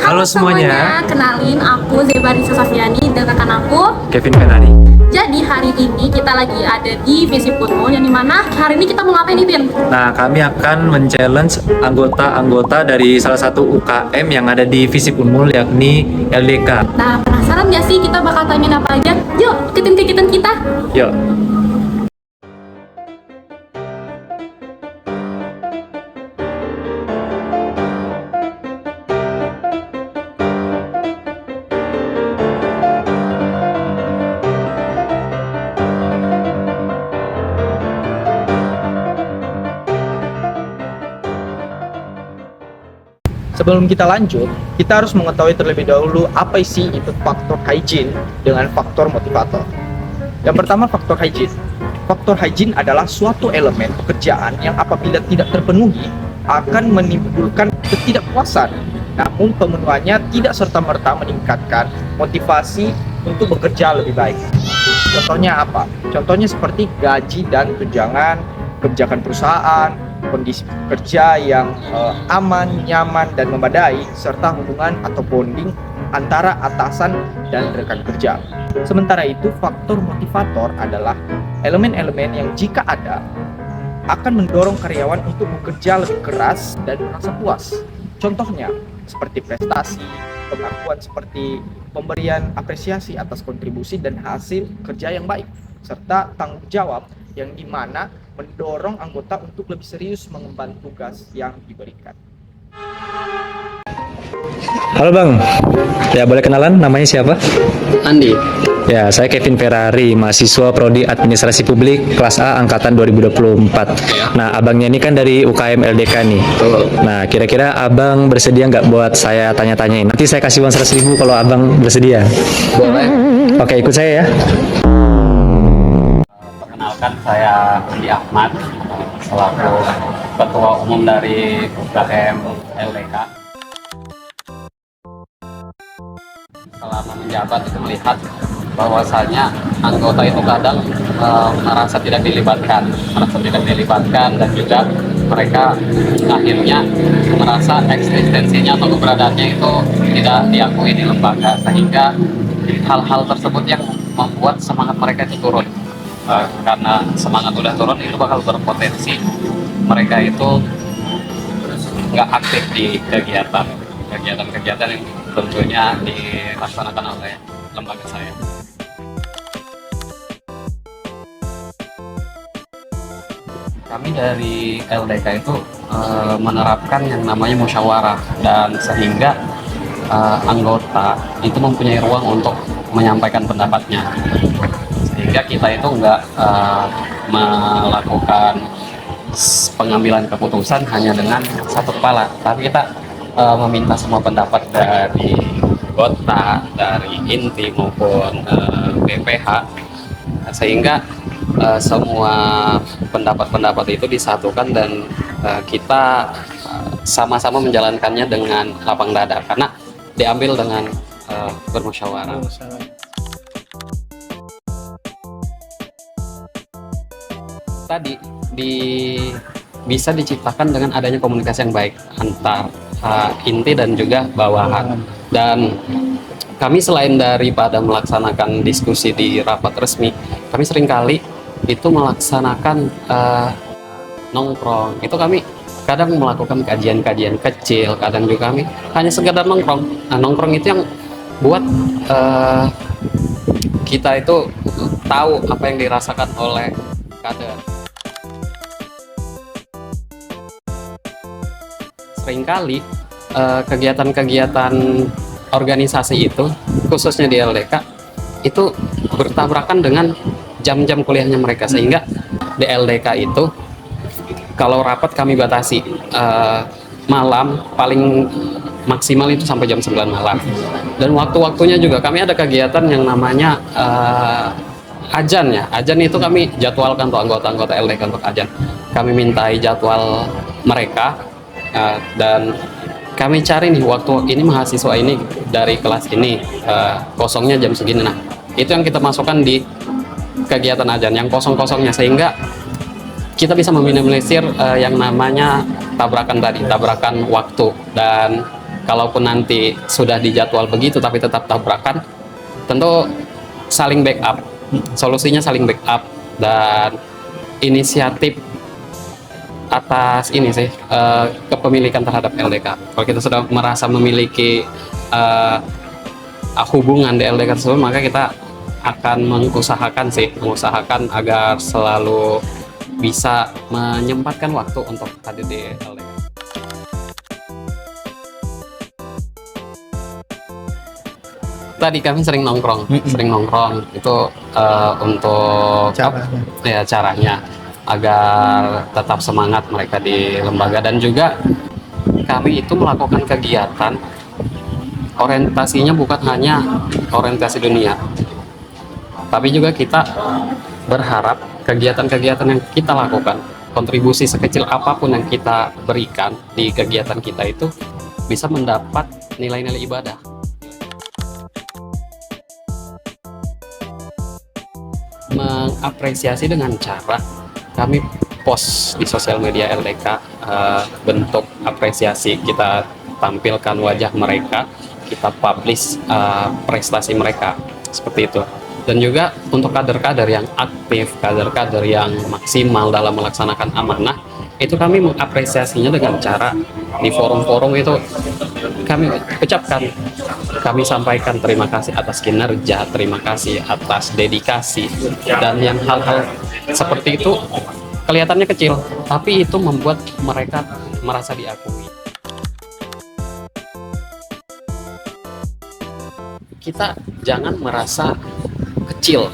Halo semuanya, kenalin aku Zebarisa Safiani dan rekan aku Kevin Ferrari. Jadi hari ini kita lagi ada di Visiput Mall, yang dimana hari ini kita mau ngapain nih, Bin? Nah, kami akan men-challenge anggota-anggota dari salah satu UKM yang ada di Visiput Mall, yakni LDK. Nah, penasaran gak sih kita bakal tanyain apa aja? Yuk, ikutin kegiatan kita. Yuk. Sebelum kita lanjut, kita harus mengetahui terlebih dahulu apa sih itu faktor hygiene dengan faktor motivator. Yang pertama, faktor hygiene. Faktor hygiene adalah suatu elemen pekerjaan yang apabila tidak terpenuhi akan menimbulkan ketidakpuasan. Namun pemenuhannya tidak serta-merta meningkatkan motivasi untuk bekerja lebih baik. Contohnya apa? Contohnya seperti gaji dan tunjangan, kebijakan perusahaan, kondisi kerja yang aman, nyaman, dan memadai, serta hubungan atau bonding antara atasan dan rekan kerja. Sementara itu, faktor motivator adalah elemen-elemen yang jika ada akan mendorong karyawan untuk bekerja lebih keras dan merasa puas. Contohnya, seperti prestasi, pengakuan seperti pemberian apresiasi atas kontribusi dan hasil kerja yang baik, serta tanggung jawab yang dimana mendorong anggota untuk lebih serius mengemban tugas yang diberikan. Halo Bang, ya boleh kenalan, namanya siapa? Andi. Ya, saya Kevin Ferrari, mahasiswa Prodi Administrasi Publik kelas A angkatan 2024. Nah, abangnya ini kan dari UKM LDK nih. Nah, kira-kira abang bersedia nggak buat saya tanya-tanyain? Nanti saya kasih uang 100.000 kalau abang bersedia. Boleh. Oke, ikut saya ya. Perkenalkan, saya Andi Ahmad, selaku Ketua Umum dari UKM LDK. Selama menjabat itu melihat bahwasanya anggota itu kadang merasa tidak dilibatkan dan juga mereka akhirnya merasa eksistensinya atau keberadaannya itu tidak diakui di lembaga, sehingga hal-hal tersebut yang membuat semangat mereka itu turun. Karena semangat udah turun, itu bakal berpotensi mereka itu nggak aktif di kegiatan yang tentunya dilaksanakan oleh lembaga saya. Kami dari LDK itu menerapkan yang namanya musyawarah, dan sehingga anggota itu mempunyai ruang untuk menyampaikan pendapatnya, sehingga kita itu nggak melakukan pengambilan keputusan hanya dengan satu kepala, tapi kita meminta semua pendapat dari anggota, dari inti maupun BPH, sehingga semua pendapat-pendapat itu disatukan dan kita sama-sama menjalankannya dengan lapang dada, karena diambil dengan bermusyawarah. Tadi bisa diciptakan dengan adanya komunikasi yang baik antar inti dan juga bawahan. Dan kami selain daripada melaksanakan diskusi di rapat resmi, kami seringkali itu melaksanakan nongkrong. Itu kami kadang melakukan kajian-kajian kecil, kadang juga kami hanya sekedar nongkrong. Nah, nongkrong itu yang buat kita itu tahu apa yang dirasakan oleh kader. Seringkali kegiatan-kegiatan organisasi itu, khususnya di LDK, itu bertabrakan dengan jam-jam kuliahnya mereka, sehingga di LDK itu kalau rapat kami batasi malam, paling maksimal itu sampai jam 9 malam. Dan waktu-waktunya juga kami ada kegiatan yang namanya ajan ya. Ajan itu kami jadwalkan untuk anggota-anggota LDK untuk ajan. Kami mintai jadwal mereka, dan kami cari nih waktu ini mahasiswa ini dari kelas ini kosongnya jam segini. Nah, itu yang kita masukkan di kegiatan ajan yang kosong-kosongnya, sehingga kita bisa meminimalisir yang namanya tabrakan waktu. Dan kalaupun nanti sudah dijadwal begitu tapi tetap tabrakan, tentu saling backup. Solusinya saling backup dan inisiatif atas ini sih, kepemilikan terhadap LDK. Kalau kita sudah merasa memiliki hubungan di LDK tersebut, maka kita akan mengusahakan agar selalu bisa menyempatkan waktu untuk hadir di LDK. Tadi kami sering nongkrong itu untuk caranya agar tetap semangat mereka di lembaga, dan juga kami itu melakukan kegiatan orientasinya bukan hanya orientasi dunia, tapi juga kita berharap kegiatan-kegiatan yang kita lakukan, kontribusi sekecil apapun yang kita berikan di kegiatan kita itu bisa mendapat nilai-nilai ibadah. Mengapresiasi dengan cara kami post di sosial media LDK, bentuk apresiasi, kita tampilkan wajah mereka, kita publish prestasi mereka, seperti itu. Dan juga untuk kader-kader yang aktif, kader-kader yang maksimal dalam melaksanakan amanah, itu kami mengapresiasinya dengan cara di forum-forum itu kami ucapkan, kami sampaikan terima kasih atas kinerja, terima kasih atas dedikasi, dan yang hal-hal seperti itu kelihatannya kecil, tapi itu membuat mereka merasa diakui. Kita jangan merasa kecil,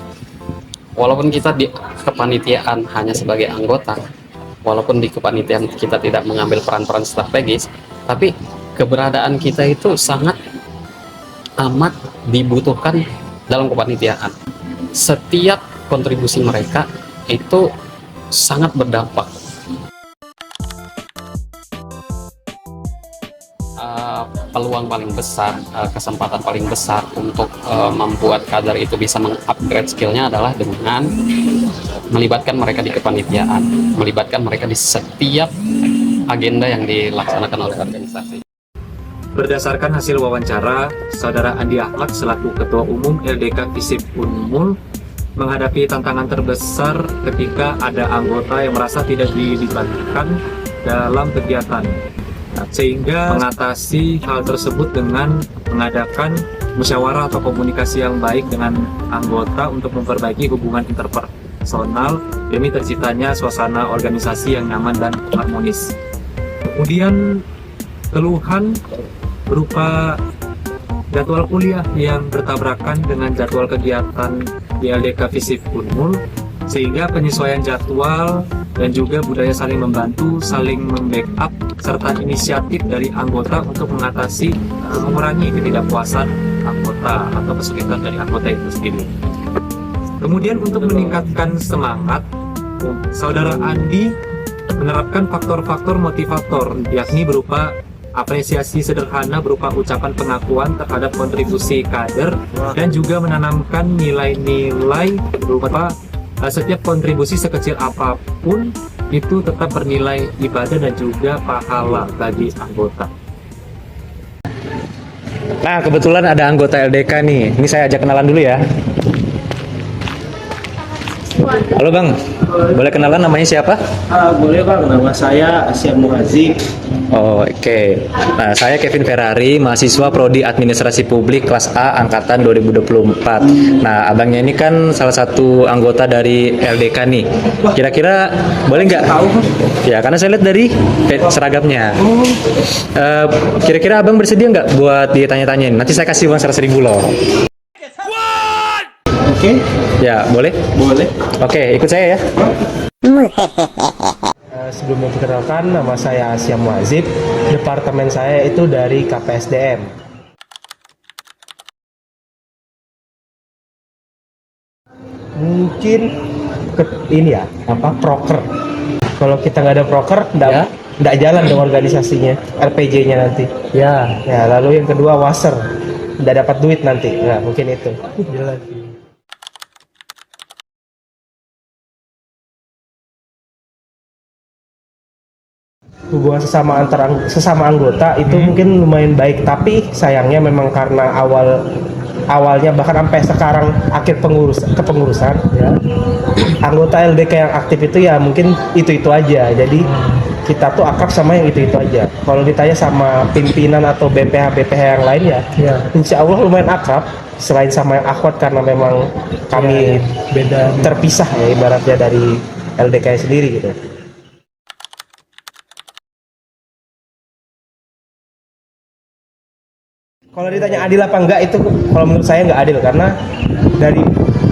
walaupun kita di kepanitiaan hanya sebagai anggota, walaupun di kepanitiaan kita tidak mengambil peran-peran strategis, tapi keberadaan kita itu sangat amat dibutuhkan dalam kepanitiaan. Setiap kontribusi mereka itu sangat berdampak. Peluang paling besar, kesempatan paling besar untuk membuat kader itu bisa mengupgrade skillnya adalah dengan melibatkan mereka di kepanitiaan, melibatkan mereka di setiap agenda yang dilaksanakan oleh organisasi. Berdasarkan hasil wawancara, Saudara Andi Akhlak selaku Ketua Umum LDK FISIP Unmul menghadapi tantangan terbesar ketika ada anggota yang merasa tidak dilibatkan dalam kegiatan, sehingga mengatasi hal tersebut dengan mengadakan musyawarah atau komunikasi yang baik dengan anggota untuk memperbaiki hubungan interpersonal demi terciptanya suasana organisasi yang nyaman dan harmonis. Kemudian keluhan berupa jadwal kuliah yang bertabrakan dengan jadwal kegiatan di LDK FISIP Unmul, sehingga penyesuaian jadwal dan juga budaya saling membantu, saling membackup, serta inisiatif dari anggota untuk mengatasi mengurangi ketidakpuasan anggota atau kesulitan dari anggota itu sendiri. Kemudian untuk meningkatkan semangat, Saudara Andi menerapkan faktor-faktor motivator, yakni berupa apresiasi sederhana berupa ucapan pengakuan terhadap kontribusi kader, dan juga menanamkan nilai-nilai berupa setiap kontribusi sekecil apapun itu tetap bernilai ibadah dan juga pahala bagi anggota. Nah, kebetulan ada anggota LDK nih. Ini saya ajak kenalan dulu ya. Halo Bang, boleh kenalan namanya siapa? Boleh Bang, nama saya Asyam Muhazi. Oke. Nah, saya Kevin Ferrari, mahasiswa Prodi Administrasi Publik kelas A angkatan 2024. Nah, abangnya ini kan salah satu anggota dari LDK nih. Kira-kira boleh nggak? Ya, karena saya lihat dari seragamnya. Kira-kira abang bersedia nggak buat ditanya-tanyain? Nanti saya kasih uang 100.000 loh. Oke, Ya, boleh? boleh. Oke, ikut saya ya. Sebelum memperkenalkan, nama saya Asyam Muhazib. Departemen saya itu dari KPSDM. Mungkin ini ya, proker. Kalau kita nggak ada proker, nggak jalan dong organisasinya, RPJ-nya nanti. Ya, lalu yang kedua waser, nggak dapat duit nanti. Nah, mungkin itu. Jelas. hubungan sesama anggota itu mungkin lumayan baik, tapi sayangnya memang karena awalnya bahkan sampai sekarang akhir kepengurusan ya, anggota LDK yang aktif itu ya mungkin itu aja, jadi kita tuh akrab sama yang itu aja. Kalau ditanya sama pimpinan atau BPH yang lain ya insya Allah lumayan akrab, selain sama yang akhwat karena memang kami beda terpisah ya ibaratnya dari LDK sendiri gitu. Kalau ditanya adil apa enggak, itu kalau menurut saya nggak adil, karena dari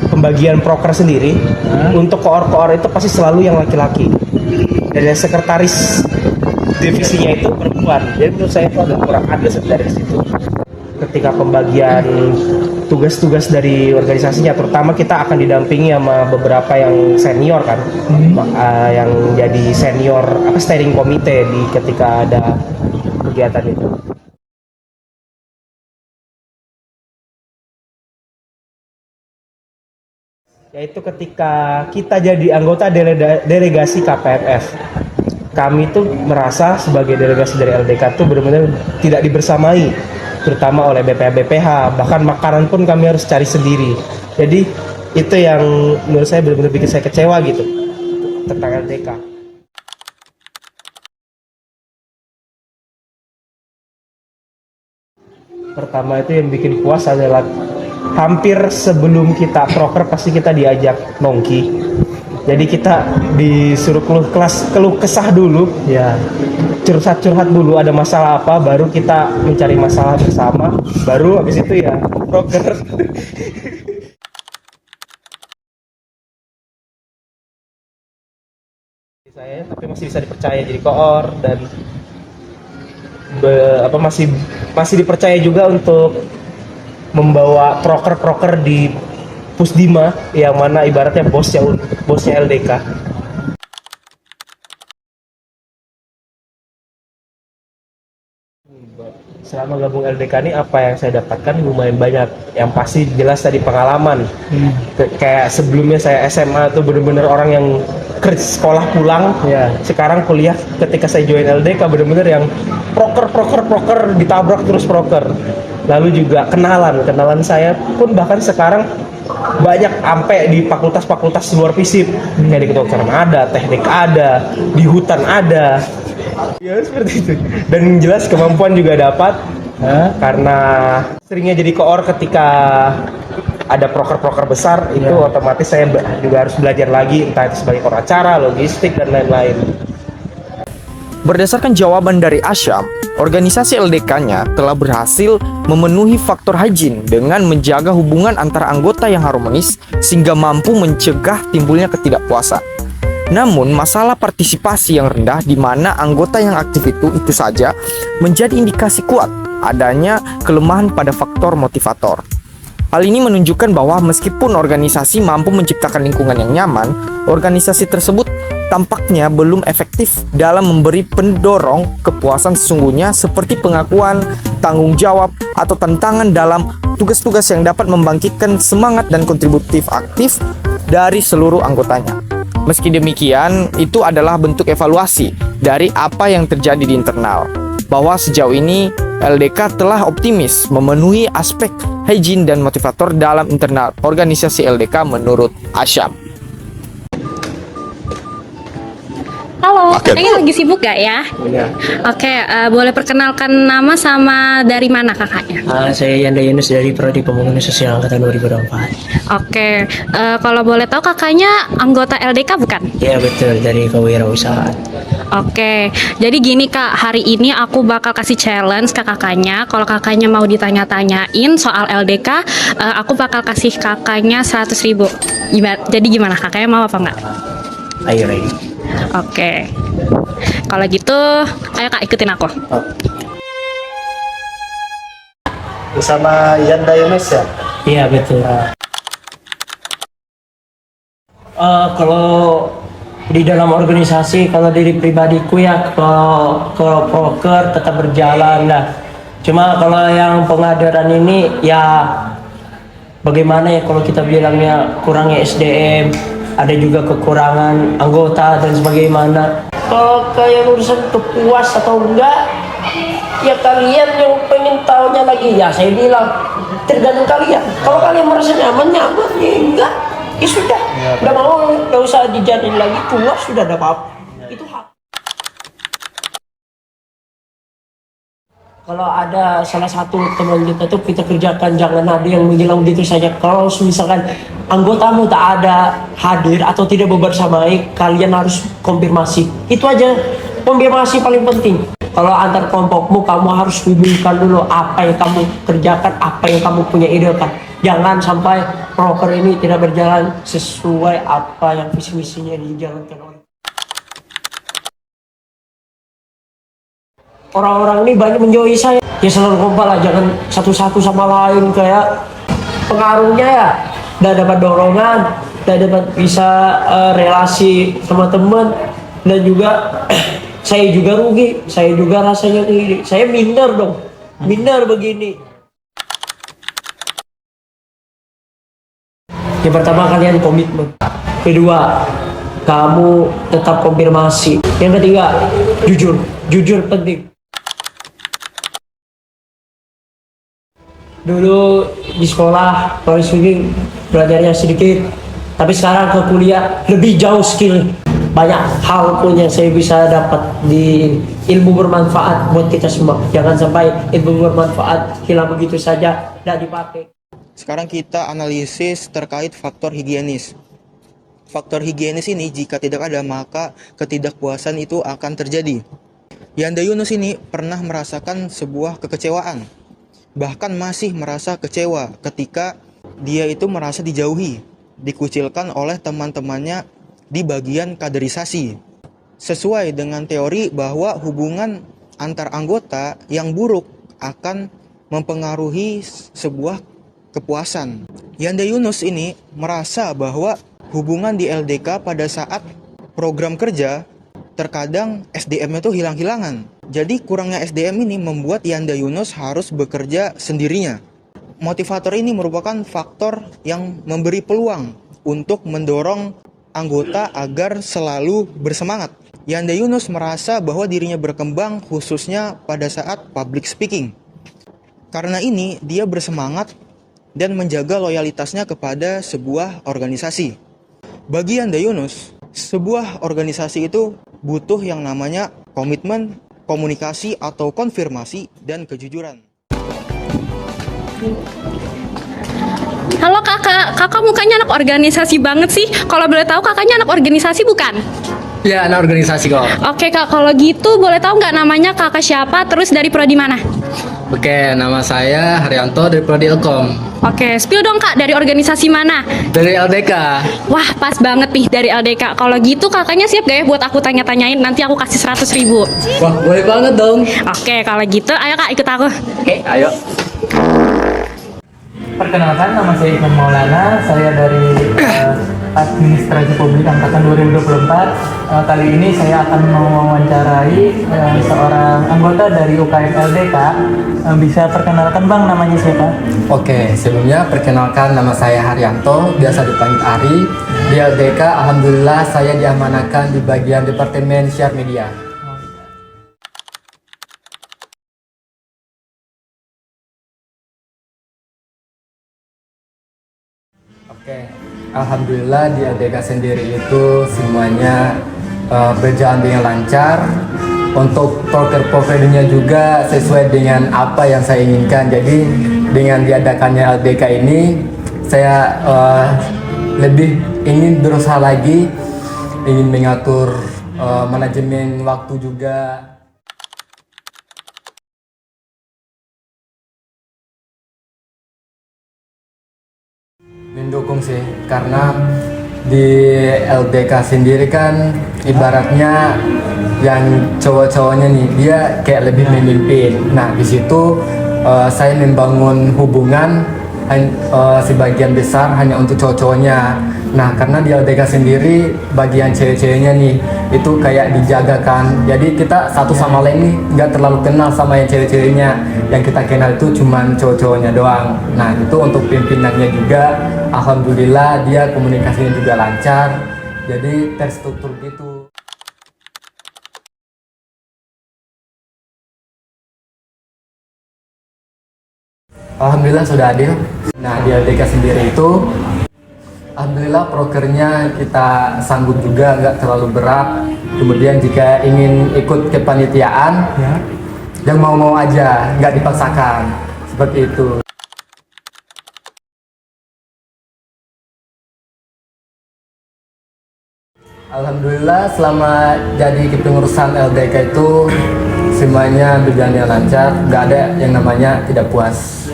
pembagian proker sendiri untuk koor itu pasti selalu yang laki-laki, dan yang sekretaris divisinya itu perempuan. Jadi menurut saya itu agak kurang adil dari situ. Ketika pembagian tugas-tugas dari organisasinya, terutama kita akan didampingi sama beberapa yang senior kan, yang jadi senior steering komite di ketika ada kegiatan itu. Yaitu ketika kita jadi anggota delegasi KPMF, kami tuh merasa sebagai delegasi dari LDK tuh benar-benar tidak dibersamai, terutama oleh BPH, bahkan makanan pun kami harus cari sendiri. Jadi itu yang menurut saya benar-benar bikin saya kecewa gitu tentang LDK. Pertama itu yang bikin puas adalah hampir sebelum kita proker pasti kita diajak nongki. Jadi kita disuruh keluh kesah dulu ya, curhat dulu ada masalah apa, baru kita mencari masalah bersama, baru habis itu ya proker. Saya tapi masih bisa dipercaya jadi koor, dan masih dipercaya juga untuk membawa proker di Pusdima, yang mana ibaratnya bosnya LDK. Selama gabung LDK ini apa yang saya dapatkan lumayan banyak. Yang pasti jelas tadi pengalaman. Kayak sebelumnya saya SMA tuh bener-bener orang yang sekolah pulang. Sekarang kuliah ketika saya join LDK bener-bener yang proker ditabrak terus proker. Lalu juga kenalan saya pun bahkan sekarang banyak sampai di fakultas luar FISIP, kayak di kedokteran ada, teknik ada, di hutan ada, ya seperti itu. Dan jelas kemampuan juga dapat karena seringnya jadi koor ketika ada proker besar itu otomatis saya juga harus belajar lagi, entah itu sebagai koor acara, logistik dan lain-lain. Berdasarkan jawaban dari Asyam, organisasi LDK-nya telah berhasil memenuhi faktor hygiene dengan menjaga hubungan antara anggota yang harmonis sehingga mampu mencegah timbulnya ketidakpuasan. Namun, masalah partisipasi yang rendah di mana anggota yang aktif itu saja menjadi indikasi kuat adanya kelemahan pada faktor motivator. Hal ini menunjukkan bahwa meskipun organisasi mampu menciptakan lingkungan yang nyaman, organisasi tersebut tampaknya belum efektif dalam memberi pendorong kepuasan sesungguhnya seperti pengakuan, tanggung jawab, atau tantangan dalam tugas-tugas yang dapat membangkitkan semangat dan kontributif aktif dari seluruh anggotanya. Meski demikian, itu adalah bentuk evaluasi dari apa yang terjadi di internal, bahwa sejauh ini LDK telah optimis memenuhi aspek hygiene dan motivator dalam internal organisasi LDK menurut Asyam. Halo, kakaknya lagi sibuk gak ya? Iya. Oke, boleh perkenalkan nama sama dari mana kakaknya? Saya Yanda Yunus dari Prodi Pembangunan Sosial Angkatan 2024. Oke, kalau boleh tahu kakaknya anggota LDK bukan? Ya betul, dari kewirausahaan. Oke, jadi gini kak, hari ini aku bakal kasih challenge ke kakaknya. Kalau kakaknya mau ditanya-tanyain soal LDK, aku bakal kasih kakaknya 100.000. Jadi gimana, kakaknya mau apa enggak? Ayo ready. Oke, kalau gitu, ayo kak ikutin aku. Bersama Yanda Yunus ya? Iya betul. Kalau di dalam organisasi, kalau dari pribadiku ya, kalau proker tetap berjalan lah. Cuma kalau yang pengadaran ini ya bagaimana ya, kalau kita bilangnya kurangnya SDM, ada juga kekurangan anggota dan sebagaimana. Kalau kayak urusan kepuas atau enggak, ya kalian yang pengen tahunya lagi, ya saya bilang tergantung kalian. Kalau kalian merasa nyaman ya enggak, ya sudah. Udah mau, nggak usah dijadiin lagi, puas sudah ada apa-apa. Itu hak. Kalau ada salah satu teman kita tuh kita kerjakan, jangan ada yang menghilang gitu saja. Kalau misalkan anggotamu tak ada hadir atau tidak bersamai, kalian harus konfirmasi. Itu aja, konfirmasi paling penting. Kalau antar kelompokmu, kamu harus hubungkan dulu apa yang kamu kerjakan, apa yang kamu punya ide kan. Jangan sampai proker ini tidak berjalan sesuai apa yang visi misinya dijalankan oleh orang-orang ini. Banyak menjauhi saya, ya selalu kompak lah, jangan satu-satu sama lain. Kayak pengaruhnya ya udah dapat dorongan, udah dapat bisa relasi sama teman, dan juga saya juga rugi, saya juga rasanya ini, saya minder dong, minder begini. Yang pertama, kalian komitmen. Kedua, kamu tetap konfirmasi. Yang ketiga, jujur, jujur penting. Dulu di sekolah kalau swimming belajarnya sedikit, tapi sekarang ke kuliah lebih jauh skill. Banyak hal pun yang saya bisa dapat di ilmu bermanfaat buat kita semua. Jangan sampai ilmu bermanfaat hilang begitu saja, tidak dipakai. Sekarang kita analisis terkait faktor higienis. Faktor higienis ini jika tidak ada maka ketidakpuasan itu akan terjadi. Yanda Yunus ini pernah merasakan sebuah kekecewaan. Bahkan masih merasa kecewa ketika dia itu merasa dijauhi, dikucilkan oleh teman-temannya di bagian kaderisasi. Sesuai dengan teori bahwa hubungan antar anggota yang buruk akan mempengaruhi sebuah kepuasan. Yanda Yunus ini merasa bahwa hubungan di LDK pada saat program kerja terkadang SDM-nya tuh hilang-hilangan. Jadi kurangnya SDM ini membuat Yanda Yunus harus bekerja sendirinya. Motivator ini merupakan faktor yang memberi peluang untuk mendorong anggota agar selalu bersemangat. Yanda Yunus merasa bahwa dirinya berkembang khususnya pada saat public speaking. Karena ini dia bersemangat dan menjaga loyalitasnya kepada sebuah organisasi. Bagi Yanda Yunus, sebuah organisasi itu butuh yang namanya komitmen, komunikasi atau konfirmasi, dan kejujuran. Halo kakak mukanya anak organisasi banget sih. Kalau boleh tahu kakaknya anak organisasi bukan? Ya, anak organisasi kok. Oke kak, kalau gitu boleh tahu nggak namanya kakak siapa, terus dari prodi mana? Oke, nama saya Haryanto dari Prodi Ilkom. Oke, spill dong kak, dari organisasi mana? Dari LDK. Wah pas banget nih dari LDK. Kalau gitu kakaknya siap gak ya buat aku tanya-tanyain? Nanti aku kasih 100.000. Wah, boleh banget dong. Oke, kalau gitu ayo kak ikut aku. Oke, ayo. Perkenalkan, nama saya Ivan Maulana, saya dari Administrasi Publik Angkatan 2024. Kali ini saya akan mewawancarai seorang anggota dari UKM LDK. Bisa perkenalkan Bang, namanya siapa? Oke, sebelumnya perkenalkan nama saya Haryanto, biasa dipanggil Ari. Di LDK, alhamdulillah saya diamanakan di bagian Departemen Share Media. Oke, alhamdulillah di LDK sendiri itu semuanya berjalan dengan lancar. Untuk proker-prokernya juga sesuai dengan apa yang saya inginkan. Jadi dengan diadakannya LDK ini, saya lebih ingin berusaha lagi, ingin mengatur manajemen waktu juga. Mendukung sih, karena di LDK sendiri kan ibaratnya yang cowok-cowoknya nih dia kayak lebih memimpin. Nah di situ saya membangun hubungan sebagian besar hanya untuk cowok-cowoknya. Nah karena di LDK sendiri bagian cewek-ceweknya nih itu kayak dijagakan. Jadi kita satu sama lain nih nggak terlalu kenal sama yang cewek-ceweknya. Yang kita kenal itu cuman cowok-cowoknya doang. Nah itu untuk pimpinannya juga, alhamdulillah dia komunikasinya juga lancar. Jadi terstruktur gitu. Alhamdulillah sudah adil. Nah, di LDK sendiri itu alhamdulillah prokernya kita sanggup juga, nggak terlalu berat. Kemudian jika ingin ikut kepanitiaan, yang mau-mau aja, nggak dipaksakan. Seperti itu. Alhamdulillah selama jadi kepengurusan LDK itu semuanya berjalan lancar, nggak ada yang namanya tidak puas.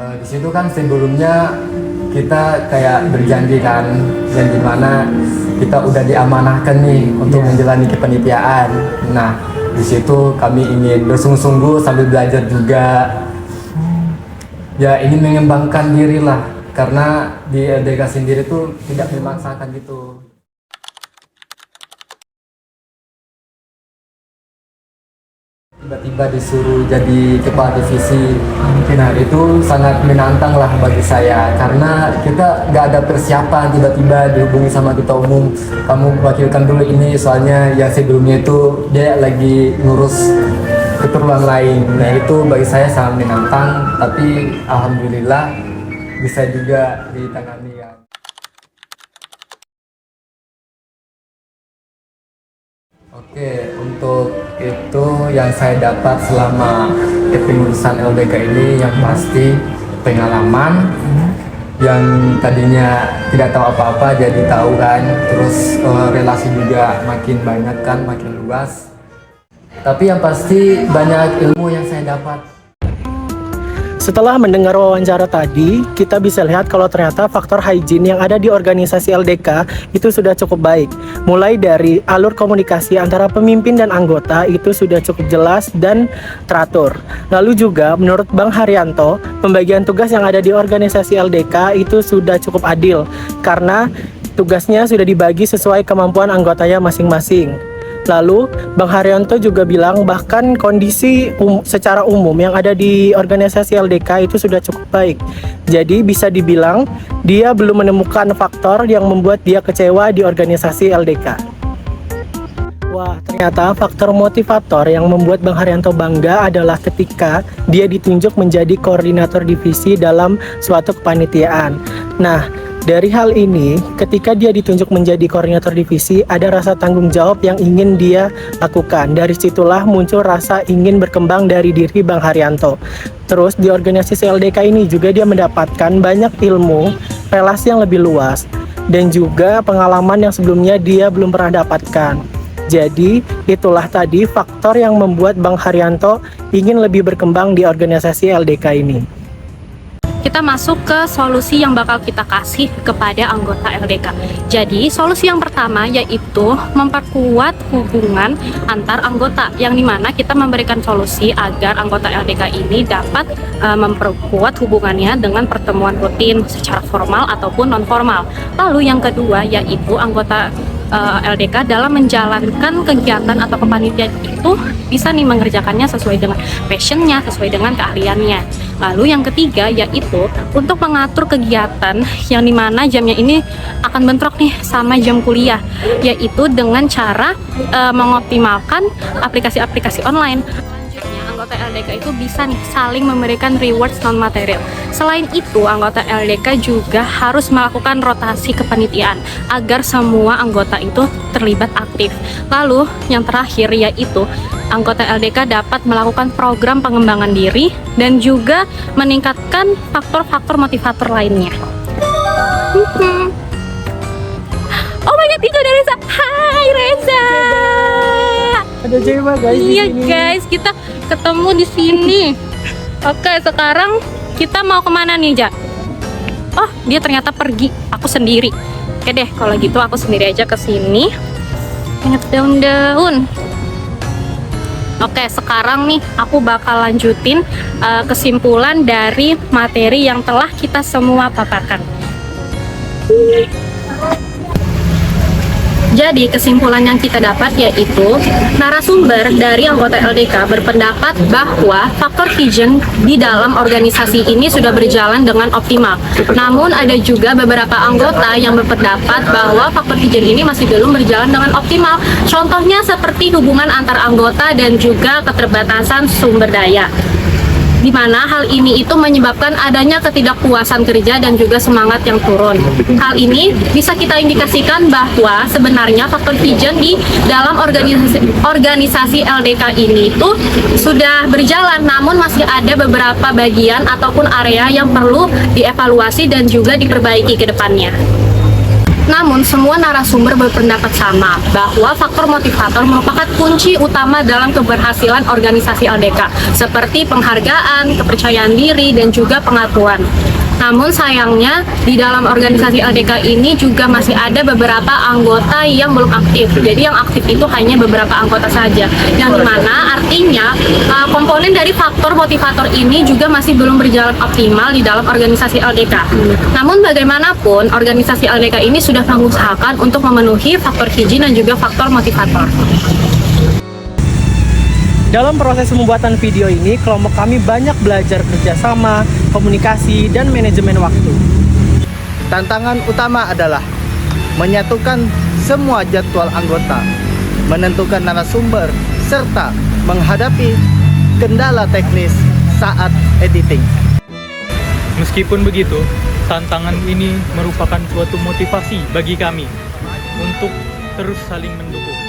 Di situ kan sebelumnya kita kayak berjanji kan, yang dimana kita udah diamanahkan nih untuk menjalani kepanitiaan. Nah, di situ kami ingin bersungguh-sungguh sambil belajar juga. Ya, ingin mengembangkan diri lah, karena di LDK sendiri tuh tidak memaksakan gitu. Tiba-tiba disuruh jadi kepala divisi, nah itu sangat menantang lah bagi saya, karena kita nggak ada persiapan, tiba-tiba dihubungi sama ketua umum, kamu wakilkan dulu ini soalnya yang sebelumnya itu dia lagi ngurus keperluan lain. Nah itu bagi saya sangat menantang, tapi alhamdulillah bisa juga ditangani ya. Oke, untuk itu yang saya dapat selama kepengurusan LDK ini yang pasti pengalaman, yang tadinya tidak tahu apa-apa jadi tahu kan, terus relasi juga makin banyak kan, makin luas. Tapi yang pasti banyak ilmu yang saya dapat. Setelah mendengar wawancara tadi, kita bisa lihat kalau ternyata faktor hygiene yang ada di organisasi LDK itu sudah cukup baik. Mulai dari alur komunikasi antara pemimpin dan anggota itu sudah cukup jelas dan teratur. Lalu juga menurut Bang Haryanto, pembagian tugas yang ada di organisasi LDK itu sudah cukup adil karena tugasnya sudah dibagi sesuai kemampuan anggotanya masing-masing. Lalu Bang Haryanto juga bilang bahkan kondisi secara umum yang ada di organisasi LDK itu sudah cukup baik. Jadi bisa dibilang dia belum menemukan faktor yang membuat dia kecewa di organisasi LDK. Wah, ternyata faktor motivator yang membuat Bang Haryanto bangga adalah ketika dia ditunjuk menjadi koordinator divisi dalam suatu kepanitiaan. Nah, dari hal ini, ketika dia ditunjuk menjadi koordinator divisi, ada rasa tanggung jawab yang ingin dia lakukan. Dari situlah muncul rasa ingin berkembang dari diri Bang Haryanto. Terus di organisasi LDK ini juga dia mendapatkan banyak ilmu, relasi yang lebih luas, dan juga pengalaman yang sebelumnya dia belum pernah dapatkan. Jadi, itulah tadi faktor yang membuat Bang Haryanto ingin lebih berkembang di organisasi LDK ini. Kita masuk ke solusi yang bakal kita kasih kepada anggota LDK. Jadi solusi yang pertama yaitu memperkuat hubungan antar anggota, yang dimana kita memberikan solusi agar anggota LDK ini dapat memperkuat hubungannya dengan pertemuan rutin secara formal ataupun non formal. Lalu yang kedua yaitu anggota LDK dalam menjalankan kegiatan atau kepanitiaan itu bisa nih mengerjakannya sesuai dengan passionnya, sesuai dengan keahliannya. Lalu yang ketiga yaitu untuk mengatur kegiatan yang dimana jamnya ini akan bentrok nih sama jam kuliah, yaitu dengan cara mengoptimalkan aplikasi-aplikasi online. Anggota LDK itu bisa nih saling memberikan rewards non material. Selain itu, anggota LDK juga harus melakukan rotasi kepanitiaan agar semua anggota itu terlibat aktif. Lalu yang terakhir yaitu anggota LDK dapat melakukan program pengembangan diri dan juga meningkatkan faktor-faktor motivator lainnya. Oh my god, itu ada Reza. Hai Reza. Ada Jema guys. Iya guys, kita ketemu di sini. Oke, sekarang kita mau kemana nih, Ja? Oh, dia ternyata pergi. Aku sendiri. Oke deh, kalau gitu aku sendiri aja ke sini. Banyak daun-daun. Oke, sekarang nih aku bakal lanjutin kesimpulan dari materi yang telah kita semua paparkan. Jadi kesimpulan yang kita dapat yaitu narasumber dari anggota LDK berpendapat bahwa faktor Hijin di dalam organisasi ini sudah berjalan dengan optimal. Namun ada juga beberapa anggota yang berpendapat bahwa faktor Hijin ini masih belum berjalan dengan optimal. Contohnya seperti hubungan antar anggota dan juga keterbatasan sumber daya, di mana hal ini itu menyebabkan adanya ketidakpuasan kerja dan juga semangat yang turun. Hal ini bisa kita indikasikan bahwa sebenarnya faktor Hijin di dalam organisasi LDK ini itu sudah berjalan, namun masih ada beberapa bagian ataupun area yang perlu dievaluasi dan juga diperbaiki ke depannya. Namun semua narasumber berpendapat sama bahwa faktor motivator merupakan kunci utama dalam keberhasilan organisasi LDK, seperti penghargaan, kepercayaan diri, dan juga pengakuan. Namun sayangnya di dalam organisasi LDK ini juga masih ada beberapa anggota yang belum aktif. Jadi yang aktif itu hanya beberapa anggota saja, yang dimana artinya komponen dari faktor motivator ini juga masih belum berjalan optimal di dalam organisasi LDK. Namun bagaimanapun organisasi LDK ini sudah mengusahakan untuk memenuhi faktor Hijin dan juga faktor motivator. Dalam proses pembuatan video ini, kelompok kami banyak belajar kerjasama, komunikasi, dan manajemen waktu. Tantangan utama adalah menyatukan semua jadwal anggota, menentukan narasumber, serta menghadapi kendala teknis saat editing. Meskipun begitu, tantangan ini merupakan suatu motivasi bagi kami untuk terus saling mendukung.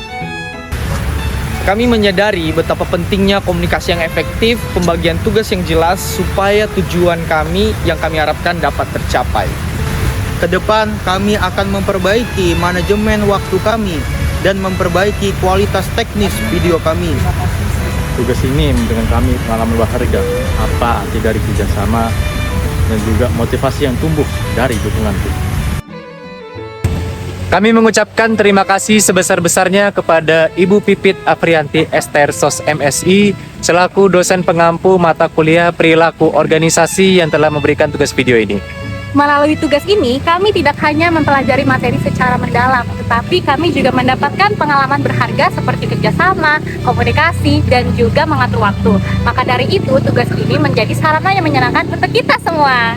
Kami menyadari betapa pentingnya komunikasi yang efektif, pembagian tugas yang jelas supaya tujuan kami yang kami harapkan dapat tercapai. Kedepan kami akan memperbaiki manajemen waktu kami dan memperbaiki kualitas teknis video kami. Tugas ini dengan kami pengalaman berharga, apa arti dari kerjasama dan juga motivasi yang tumbuh dari dukungan tim. Kami mengucapkan terima kasih sebesar-besarnya kepada Ibu Pipit Afrianti Ester SOS MSI selaku dosen pengampu mata kuliah perilaku organisasi yang telah memberikan tugas video ini. Melalui tugas ini, kami tidak hanya mempelajari materi secara mendalam, tetapi kami juga mendapatkan pengalaman berharga seperti kerjasama, komunikasi, dan juga mengatur waktu. Maka dari itu, tugas ini menjadi sarana yang menyenangkan untuk kita semua.